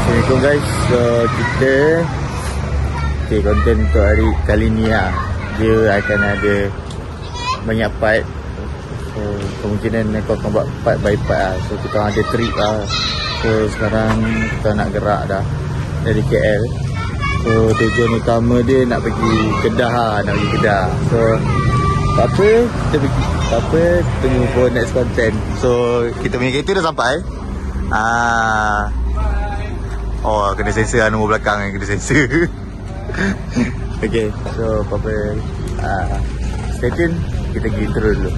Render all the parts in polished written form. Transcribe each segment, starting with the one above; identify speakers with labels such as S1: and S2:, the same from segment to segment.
S1: Assalamualaikum guys. So kita konten untuk hari kali ni lah, dia akan ada banyak part. So kemungkinan aku akan buat part by part lah. So kita ada trip lah. So sekarang kita nak gerak dah dari KL. So tujuan utama dia nak pergi Kedah lah, nak pergi Kedah. So tak apa, kita pergi, tak apa, tunggu for next content. So kita punya kereta dah sampai. Oh, kena sensor lah nombor belakang ni, kena sensor. Okay, so apa-apa, stay tune, kita pergi intro dulu.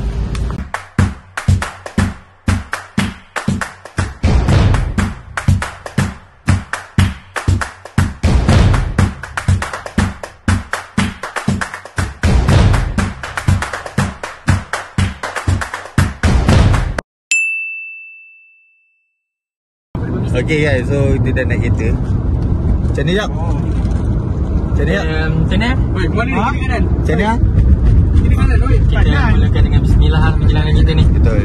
S1: Okay guys, so kita dah naik kereta. Macam ni Jap? Macam ni Jap?
S2: Macam ni? Weh, mana ni kiri kanan?
S1: Macam ni lah?
S2: Kiri kanan, weh. Kita mulakan dengan bismillah perjalanan kita ni.
S1: Betul.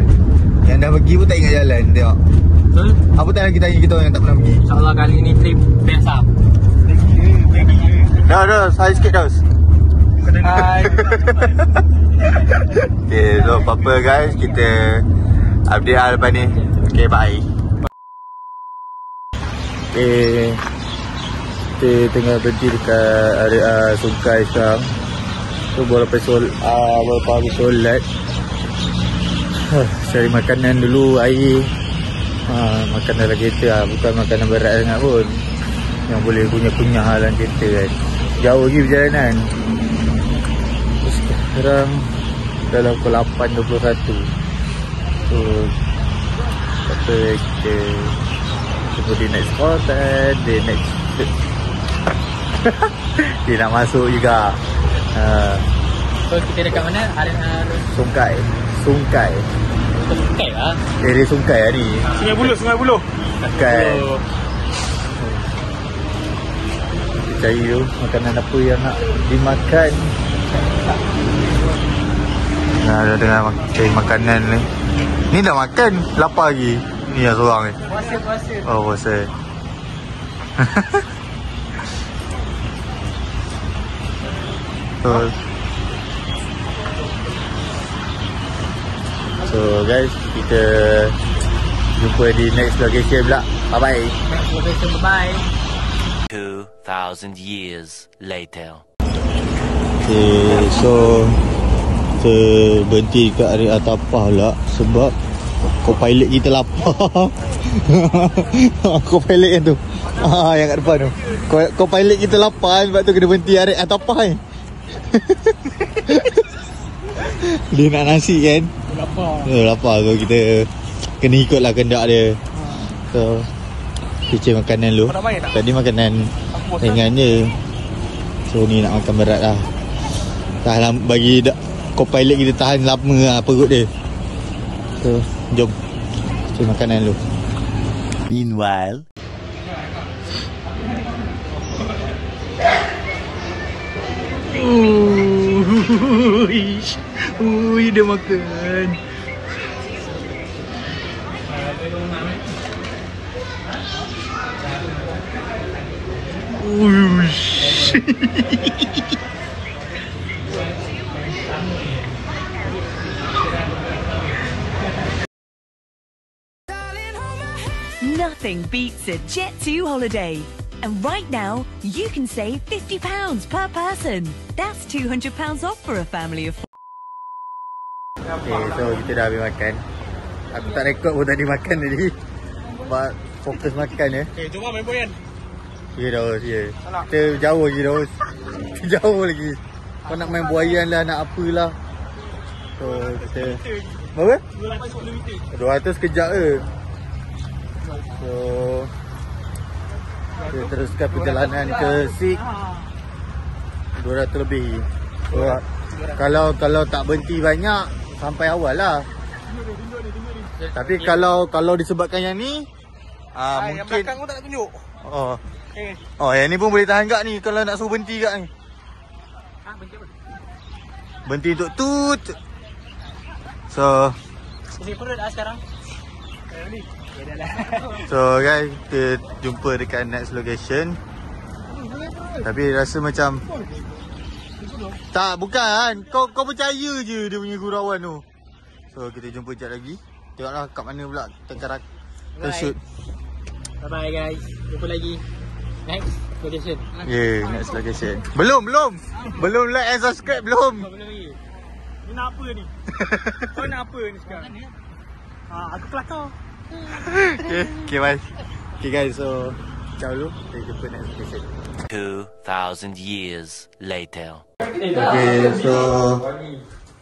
S1: Yang dah pergi pun tak ingat jalan, tengok.
S2: Betul?
S1: Apa tak lagi tanya kita yang tak pernah pergi?
S2: InsyaAllah kali ni trip best lah.
S1: Dah, saya sikit dah.
S2: Hai.
S1: Okay, so apa-apa guys, kita update lah lepas ni. Okay, bye. Okay, kita tengah berhenti dekat area Sungai sekarang. So baru habis solat, cari makanan dulu, air. Makan dalam kereta lah, bukan makanan berat sangat pun, yang boleh kunyah-kunyah dalam kereta kan. Jauh lagi perjalanan. So, sekarang dalam pukul 8.21. So kata kita tunggu di next content, di next dia nak masuk juga.
S2: So kita dekat mana?
S1: Sungai
S2: Sungai lah.
S1: area Sungai lah ni.
S2: Sungai Buloh.
S1: Sungai. Kita cari tu makanan apa yang nak dimakan. Nah, dah tengah cari makanan ni. Ni dah makan, lapar lagi. Ni yang seorang ni.
S2: Puasa.
S1: Oh, puasa. So guys, kita jumpa di next location pula. Bye-bye.
S2: Next location, bye-bye.
S3: 2,000 years later.
S1: Okay, so kita berhenti kat area Tapah pula sebab co-pilot kita lapar. Co-pilot yang tu, yang kat depan tu, co-pilot kita lapar, sebab tu kena berhenti area Tapah ni. Dia nak nasi kan, lapar. So kita kena ikutlah kendak dia. So kita makanan dulu. Tadi makanan ringan je. So ni nak makan berat lah. Tahan bagi co-pilot kita tahan lama lah perut dia. So jom cari makanan dulu.
S3: Meanwhile,
S1: Dia makan.
S4: Nothing beats a Jet2 holiday. And right now, you can save £50 per person. That's £200 off for a family of 4.
S1: Okay, so kita dah habis makan. Aku tak rekod pun tadi makan tadi. Sebab fokus makan ya.
S2: Okay, jom main boyan.
S1: Ya dah, ya. Kita jauh lagi dah. Jauh lagi. Kau nak main buayan lah, nak apalah. So kita berapa? 200 kejap ke. So kita teruskan perjalanan ke Sik. 200 lebih. So, kalau tak berhenti banyak sampai awal lah. Tapi kalau disebabkan yang ni, mungkin
S2: yang belakang pun tak nak tunjuk.
S1: Yang ni pun boleh tahan kat ni kalau nak suruh berhenti kat ni.
S2: Berhenti apa?
S1: Berhenti untuk tut. So
S2: Pusing perut lah sekarang.
S1: So guys, kita jumpa dekat next location. Tapi rasa macam tak, bukan. Kau percaya je dia punya gurauan tu. So kita jumpa sekejap lagi. Tengoklah kat mana pula kita shoot.
S2: Bye guys. Jumpa lagi. Next location.
S1: Yeah, next location. Belum like and subscribe belum.
S2: Belum lagi. Ni nak apa ni? Kau nak apa ni sekarang? Aku kelakar.
S1: Okay, bye. Okay guys, so ciao dulu. Kita jumpa next location.
S3: 2,000 years later.
S1: Okay, so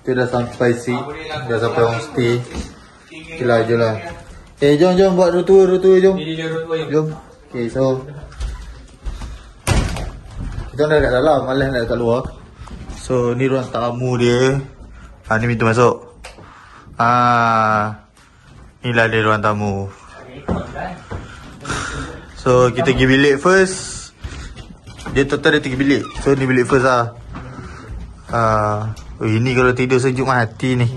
S1: kita dah sampai dah sampai homestay. Okay lah, jom lah. Jom buat road tour jom. Jom. Okay, so kita dah dekat dalam, malas nak dekat luar. So ni ruang tamu dia. Ni pintu masuk. Inilah dia ruang tamu. So kita pergi bilik first. Dia total ada 3 bilik. So ni bilik first lah. Ini kalau tidur sejuk mati ni.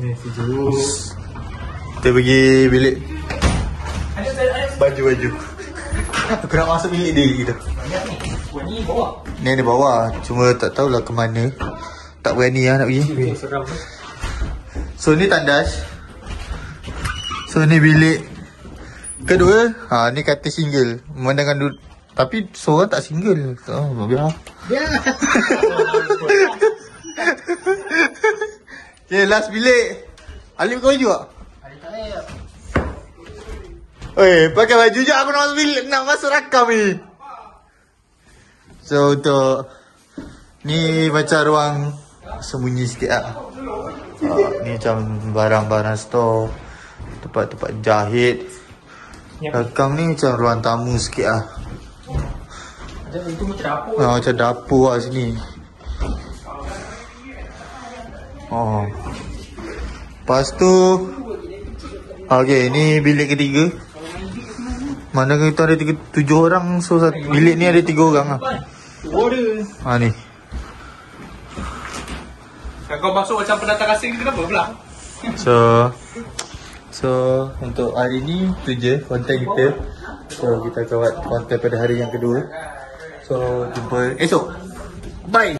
S1: Kita pergi bilik baju. Aku nak masuk bilik dia gitu. Ni ada bawah. Cuma tak tahulah ke mana. Tak berani lah nak pergi. So ni tandas. So ni bilik kedua. Ni katil single. Memandangkan duduk. Tapi seorang tak single. Biar. Okay, last bilik. Alif kau baju tak? Oi, pakai baju je aku nak masuk bilik, nak masuk rakam ni. So untuk ni macam ruang sembunyi sikit lah. Ni macam barang-barang store, tempat-tempat jahit. Belakang ni macam ruang tamu sikit lah.
S2: Itu macam dapur.
S1: Macam dapur lah sini. Lepas tu okay, ni bilik ketiga. Mana kita ada 7 orang. So bilik ni ada 3 orang lah. Ni
S2: kau masuk macam pendatang asing, kenapa pula?
S1: So untuk hari ni tu je konten kita. So kita akan buat konten pada hari yang kedua. So jumpa esok. Bye.